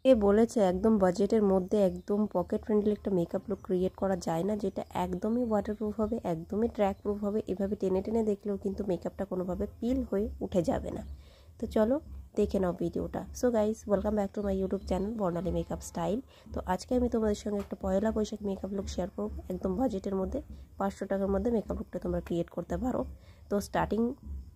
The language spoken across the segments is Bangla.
এ বলেছে একদম বাজেটের মধ্যে একদম পকেট ফ্রেন্ডলি একটা মেকআপ লুক ক্রিয়েট করা যায় না, যেটা একদমই ওয়াটারপ্রুফ হবে, একদমই ট্র্যাক প্রুফ হবে। এভাবে টেনে টেনে দেখলেও কিন্তু মেকআপটা কোনোভাবে পিল হয়ে উঠে যাবে না। তো চলো দেখে নাও ভিডিওটা। So guys, welcome back to my YouTube channel Barnali makeup style. তো আজকে আমি তোমাদের সঙ্গে একটা পয়লা বৈশাখ মেকআপ লুক শেয়ার করবো, একদম বাজেটের মধ্যে 500 টাকার মধ্যে মেকআপ লুকটা তোমরা ক্রিয়েট করতে পারো। তো স্টার্টিং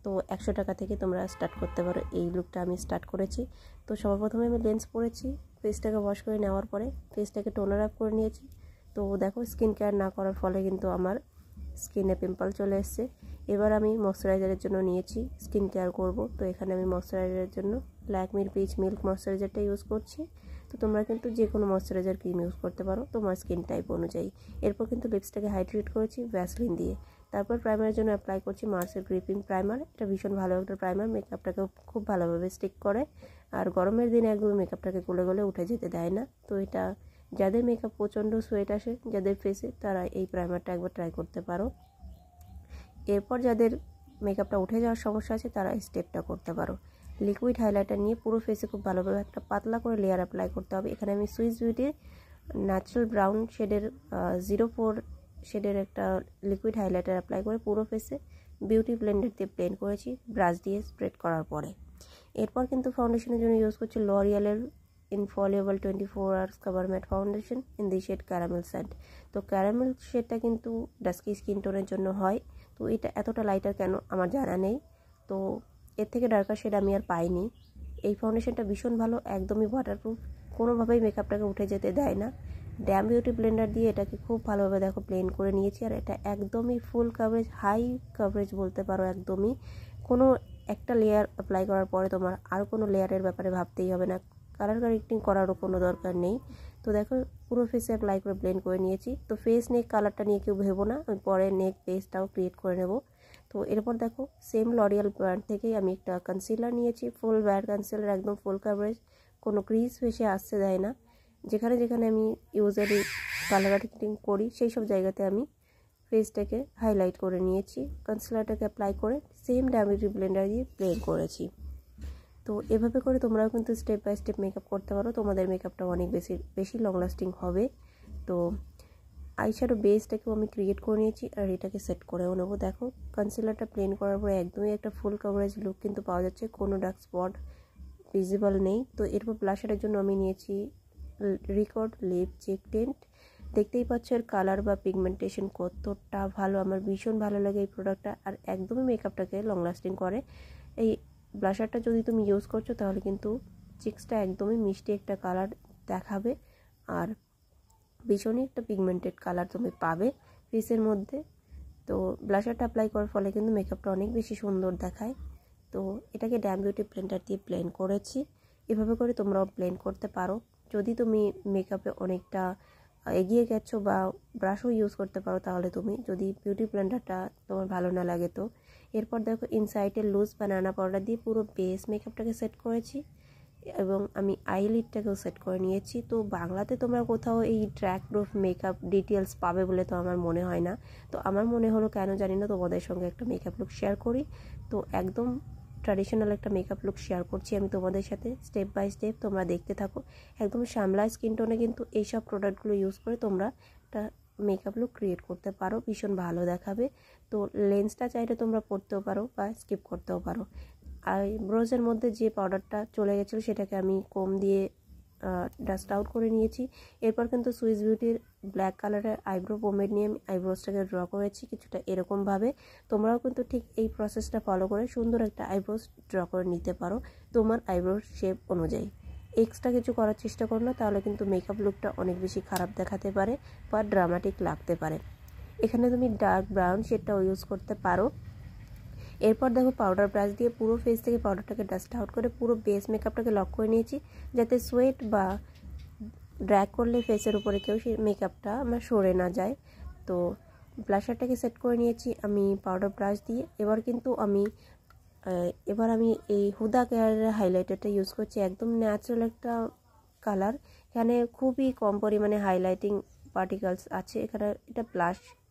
তো 100 টাকা থেকে তোমরা স্টার্ট করতে পারো। এই লুকটা আমি স্টার্ট করেছি। তো সবার প্রথমে আমি লেন্স পরেছি, ফেসটাকে ওয়াশ করে নেওয়ার পরে ফেসটাকে টোনার আপ করে নিয়েছি। তো দেখো, স্কিন কেয়ার না করার ফলে কিন্তু আমার স্কিনে পিম্পল চলে এসছে। এবার আমি ময়শ্চারাইজারের জন্য নিয়েছি, স্কিন কেয়ার করব। তো এখানে আমি ময়শ্চারাইজারের জন্য ল্যাকমির পিচ মিল্ক ময়শ্চারাইজারটা ইউজ করছি। তো তোমরা কিন্তু যে কোনো ময়শ্চারাইজার ক্রিম ইউজ করতে পারো তোমার স্কিন টাইপ অনুযায়ী। এরপর কিন্তু লিপসটাকে হাইড্রেট করেছি ভ্যাসলিন দিয়ে। তারপর প্রাইমারের জন্য অ্যাপ্লাই করছি মার্সের গ্রিপিং প্রাইমার। এটা ভীষণ ভালো একটা প্রাইমার, মেকআপটাকে খুব ভালোভাবে স্টিক করে, আর গরমের দিনে একদম মেকআপটাকে গলে গলে উঠে যেতে দেয় না। তো এটা যাদের মেকআপ প্রচণ্ড সোয়েট আসে যাদের ফেসে, তারা এই প্রাইমারটা একবার ট্রাই করতে পারো। এরপর যাদের মেকআপটা উঠে যাওয়ার সমস্যা আছে তারা এই স্টেপটা করতে পারো। লিকুইড হাইলাইটার নিয়ে পুরো ফেসে খুব ভালোভাবে একটা পাতলা করে লেয়ার অ্যাপ্লাই করতে হবে। এখানে আমি সুইস বিউটির ন্যাচারাল ব্রাউন শেডের 04 শেডের একটা লিকুইড হাইলাইটার অ্যাপ্লাই করে পুরো ফেসে বিউটি ব্লেন্ডার দিয়ে ব্লেন্ড করেছি ব্রাশ দিয়ে স্প্রেড করার পরে। এরপর কিন্তু ফাউন্ডেশনের জন্য ইউজ করছি লরিয়ালের infallible 24 hours cover matte foundation in the shade caramel sand. তো ক্যারামেল শেডটা কিন্তু ডাস্কি স্কিন টোনের জন্য হয়। তো এটা এতটা লাইটার কেন আমার জানা নেই, তো এর থেকে ডার্কার শেড আমি আর পাইনি। এই ফাউন্ডেশনটা ভীষণ ভালো, একদমই ওয়াটারপ্রুফ, কোনোভাবেই মেকআপটাকে উঠে যেতে দেয় না। ড্যাম বিউটি ব্লেন্ডার দিয়ে এটাকে খুব ভালোভাবে দেখো ব্লেন্ড করে নিয়েছি। আর এটা একদমই ফুল কাভারেজ, হাই কাভারেজ বলতে পারো। একদমই কোনো একটা লেয়ার অ্যাপ্লাই করার পরে তোমার আর কোনো লেয়ারের ব্যাপারে ভাবতেই হবে না, কালার কারেক্টিং করারও কোনো দরকার নেই। তো দেখো পুরো ফেসে অ্যাপ্লাই করে ব্লেন্ড করে নিয়েছি। তো ফেস নেক কালারটা নিয়ে কেউ ভেবো না, আমি পরে নেক বেসটাও ক্রিয়েট করে নেব। তো এরপর দেখো সেম লরিয়াল ব্র্যান্ড থেকেই আমি একটা কনসিলার নিয়েছি, ফুল ব্যাড কনসিলার, একদম ফুল কাভারেজ, কোনো ক্রিজ ফেসে আসতে দেয় না। যেখানে যেখানে আমি ইউজুয়ালি কালার কারেক্টিং করি সেই সব জায়গাতে আমি ফেসটাকে হাইলাইট করে নিয়েছি। কনসিলারটাকে অ্যাপ্লাই করে সেম ড্যাম বিউটি ব্লেন্ডার দিয়ে ব্লেন্ড করেছি। তো এভাবে করে তোমরাও কিন্তু স্টেপ বাই স্টেপ মেকআপ করতে পারো, তোমাদের মেকআপটা অনেক বেশি লং লাস্টিং হবে। তো আইশ্যাডো বেসটাকেও আমি ক্রিয়েট করে নিয়েছি আর এটাকে সেট করেও নেবো। দেখো কনসিলারটা প্লেন করার পরে একদমই একটা ফুল কভারেজ লুক কিন্তু পাওয়া যাচ্ছে, কোনো ডার্ক স্পট ভিজিবল নেই। তো এরপর ব্লাশারের জন্য আমি নিয়েছি রিকর্ড লিপ চেক টেন্ট। দেখতেই পাচ্ছ এর কালার বা পিগমেন্টেশন কতটা ভালো, আমার ভীষণ ভালো লাগে এই প্রোডাক্টটা, আর একদমই মেকআপটাকে লং লাস্টিং করে। এই ব্লাশারটা যদি তুমি ইউজ করছো তাহলে কিন্তু চিক্সটা একদমই মিষ্টি একটা কালার দেখাবে, আর ভীষণই একটা পিগমেন্টেড কালার তুমি পাবে ফেসের মধ্যে। তো ব্লাশারটা অ্যাপ্লাই করার ফলে কিন্তু মেকআপটা অনেক বেশি সুন্দর দেখায়। তো এটাকে ড্যাম বিউটি ব্লেন্ডার দিয়ে ব্লেন্ড করেছি। এভাবে করে তোমরাও ব্লেন্ড করতে পারো। যদি তুমি মেকআপে অনেকটা এগিয়ে গেছো বা ব্রাশও ইউজ করতে পারো তাহলে তুমি, যদি বিউটি ব্লেন্ডারটা তোমার ভালো না লাগে তো। এরপর দেখো ইনসাইডের লুজ বানানা পাউডার দিয়ে পুরো বেস মেকআপটাকে সেট করেছি এবং আমি আইলিডটাকেও সেট করে নিয়েছি। তো বাংলাতে তোমরা কোথাও এই ট্র্যাক প্রুফ মেকআপ ডিটেলস পাবে বলে তো আমার মনে হয় না। তো আমার মনে হলো কেন জানি না তোমাদের সঙ্গে একটা মেকআপ লুক শেয়ার করি। তো একদম ট্র্যাডিশনাল একটা মেকআপ লুক শেয়ার করছি আমি তোমাদের সাথে, স্টেপ বাই স্টেপ তোমরা দেখতে থাকো। একদম শ্যামলা স্কিন টোনে কিন্তু এইসব প্রোডাক্টগুলো ইউজ করে তোমরা একটা মেকআপ লুক ক্রিয়েট করতে পারো, ভীষণ ভালো দেখাবে। তো লেন্সটা চাইলে তোমরা পরতেও পারো বা স্কিপ করতেও পারো। আইব্রোজের মধ্যে যে পাউডারটা চলে গেছিলো সেটাকে আমি কোম দিয়ে ডাস্ট আউট করে নিয়েছি। এরপর কিন্তু সুইস বিউটির ব্ল্যাক কালারের আইব্রো পোমেড নিয়ে আমি আইব্রোজটাকে ড্র করেছি কিছুটা এরকমভাবে। তোমরাও কিন্তু ঠিক এই প্রসেসটা ফলো করে সুন্দর একটা আইব্রোজ ড্র করে নিতে পারো তোমার আইব্রোর শেপ অনুযায়ী। এক্সট্রা কিছু করার চেষ্টা করো না, তাহলে কিন্তু মেকআপ লুকটা অনেক বেশি খারাপ দেখাতে পারে বা ড্রামাটিক লাগতে পারে। এখানে তুমি ডার্ক ব্রাউন শেডটাও ইউজ করতে পারো। এরপর দেখো পাউডার ব্রাশ দিয়ে পুরো ফেস থেকে পাউডারটাকে ডাস্ট আউট করে পুরো বেস মেকআপটাকে লক করে নিয়েছি, যাতে সোয়েট বা ড্র্যাগ করলে ফেসের উপরে কেউ সেই মেকআপটা আমার সরে না যায়। তো ব্লাশারটাকে সেট করে নিয়েছি আমি পাউডার ব্রাশ দিয়ে। এবার আমি এই হুদা কেয়ারের হাইলাইটারটা ইউজ করছি, একদম ন্যাচারাল একটা কালার। এখানে খুবই কম পরিমাণে হাইলাইটিং পার্টিকেলস আছে, এখানে এটা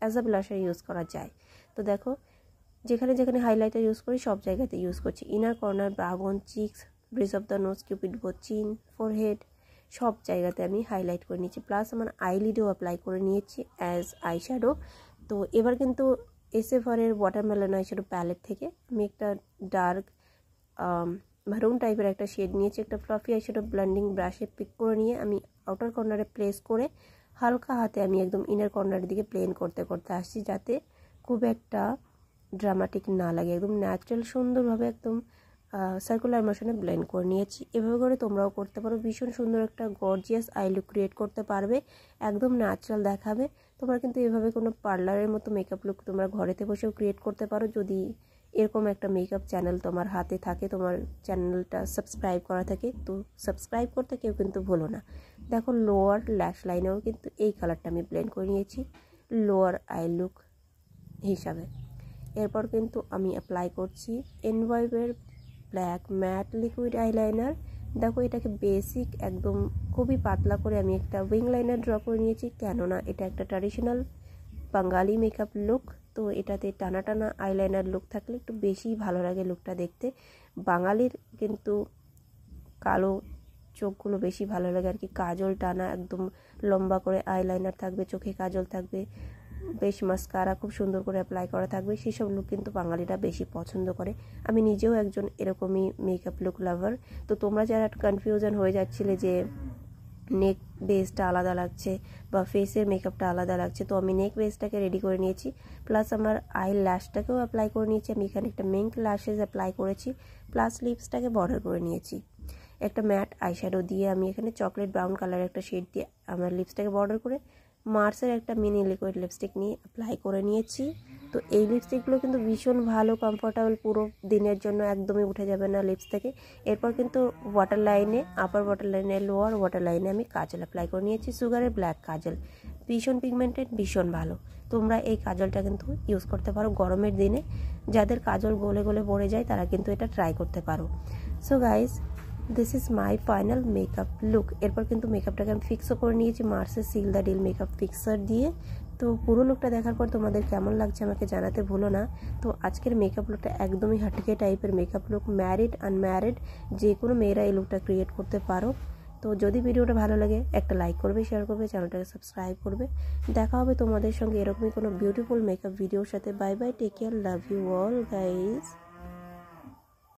অ্যাজ আ ব্লাশার ইউজ করা যায়। তো দেখো যেখানে যেখানে হাইলাইটার ইউজ করি সব জায়গাতে ইউজ করছি। Inner corner, brown, cheeks, bridge of the nose, cupid bow, chin, forehead, সব জায়গাতে আমি হাইলাইট করে নিয়েছি, প্লাস আমার আইলিডেও অ্যাপ্লাই করে নিয়েছি অ্যাজ আইশ্যাডো। তো এবার কিন্তু এসএফআরের ওয়াটারমেলন আইশ্যাডো প্যালেট থেকে আমি একটা ডার্ক মারুন টাইপের একটা শেড নিয়েছি। একটা ফ্লাফি আইশ্যাডো ব্লেন্ডিং ব্রাশে পিক করে নিয়ে আমি আউটার কর্নারে প্লেস করে হালকা হাতে আমি একদম ইনার কর্নারের দিকে প্লেন করতে করতে আসছি, যাতে খুব একটা ড্রামাটিক না লাগে, একদম ন্যাচারাল সুন্দরভাবে একদম সার্কুলার মোশনে ব্লেন্ড করে নিয়েছি। এভাবে করে তোমরাও করতে পারো, ভীষণ সুন্দর একটা গর্জিয়াস আই লুক ক্রিয়েট করতে পারবে, একদম ন্যাচারাল দেখাবে। তোমরা কিন্তু এভাবে কোনো পার্লারের মতো মেকআপ লুক তোমরা ঘরেতে বসেও ক্রিয়েট করতে পারো, যদি এরকম একটা মেকআপ চ্যানেল তোমার হাতে থাকে, তোমার চ্যানেলটা সাবস্ক্রাইব করা থাকে। তো সাবস্ক্রাইব করতে কেউ কিন্তু ভুলো না। দেখো লোয়ার ল্যাশ লাইনেও কিন্তু এই কালারটা আমি ব্লেন্ড করে নিয়েছি লোয়ার আই লুক হিসাবে। এরপর কিন্তু আমি অ্যাপ্লাই করছি এনভাইবের ব্ল্যাক ম্যাট লিকুইড আইলাইনার। দেখো এটাকে বেসিক একদম খুবই পাতলা করে আমি একটা উইং লাইনার ড্র করে নিয়েছি, কেননা এটা একটা ট্র্যাডিশনাল বাঙালি মেকআপ লুক। তো এটাতে টানা টানা আইলাইনার লুক থাকলে একটু বেশি ভালো লাগে লুকটা দেখতে। বাঙালির কিন্তু কালো চোখগুলো বেশি ভালো লাগে আর কি, কাজল টানা একদম লম্বা করে আইলাইনার থাকবে, চোখে কাজল থাকবে, বেশ মাস্কারা খুব সুন্দর করে অ্যাপ্লাই করা থাকবে, সেসব লুক কিন্তু বাঙালিরা বেশি পছন্দ করে। আমি নিজেও একজন এরকমই মেকআপ লুক লাভার। তো তোমরা যারা কনফিউশন হয়ে যাচ্ছিলে যে নেক বেসটা আলাদা লাগছে বা ফেসের মেকআপটা আলাদা লাগছে, তো আমি নেক বেসটাকে রেডি করে নিয়েছি, প্লাস আমার আই ল্যাশটাকেও অ্যাপ্লাই করে নিয়েছি। আমি এখানে একটা মিঙ্ক ল্যাশেস অ্যাপ্লাই করেছি, প্লাস লিপসটাকে বর্ডার করে নিয়েছি। একটা ম্যাট আইশ্যাডো দিয়ে আমি এখানে চকলেট ব্রাউন কালারের একটা শেড দিয়ে আমার লিপসটাকে বর্ডার করে মার্সের একটা মিনি লিকুইড লিপস্টিক নিয়ে অ্যাপ্লাই করে নিয়েছি। তো এই লিপস্টিকগুলো কিন্তু ভীষণ ভালো, কমফোর্টেবল, পুরো দিনের জন্য একদমই উঠে যাবে না লিপস থেকে। এরপর কিন্তু ওয়াটার লাইনে, আপার ওয়াটার লাইনে, লোয়ার ওয়াটার লাইনে আমি কাজল অ্যাপ্লাই করে নিয়েছি, সুগারের ব্ল্যাক কাজল, ভীষণ পিগমেন্টেড, ভীষণ ভালো। তোমরা এই কাজলটা কিন্তু ইউজ করতে পারো গরমের দিনে, যাদের কাজল গলে গলে পড়ে যায় তারা কিন্তু এটা ট্রাই করতে পারো। So guys, this is my final makeup look. এরপর কিন্তু মেকআপটাকে আমি ফিক্সও করে নিয়েছি মার্সের seal the deal makeup fixer দিয়ে। তো পুরো লুকটা দেখার পর তোমাদের কেমন লাগছে আমাকে জানাতে ভুলো না। তো আজকের মেকআপ লুকটা একদমই হাটকে টাইপের মেকআপ লুক, ম্যারিড আনম্যারিড যে কোনো মেয়েরা এই লুকটা ক্রিয়েট করতে পারো। তো যদি ভিডিওটা ভালো লাগে একটা লাইক করবে, শেয়ার করবে, চ্যানেলটাকে সাবস্ক্রাইব করবে। দেখা হবে তোমাদের সঙ্গে এরকমই কোনো বিউটিফুল মেকআপ ভিডিওর সাথে। Bye bye, take care, love you all guys.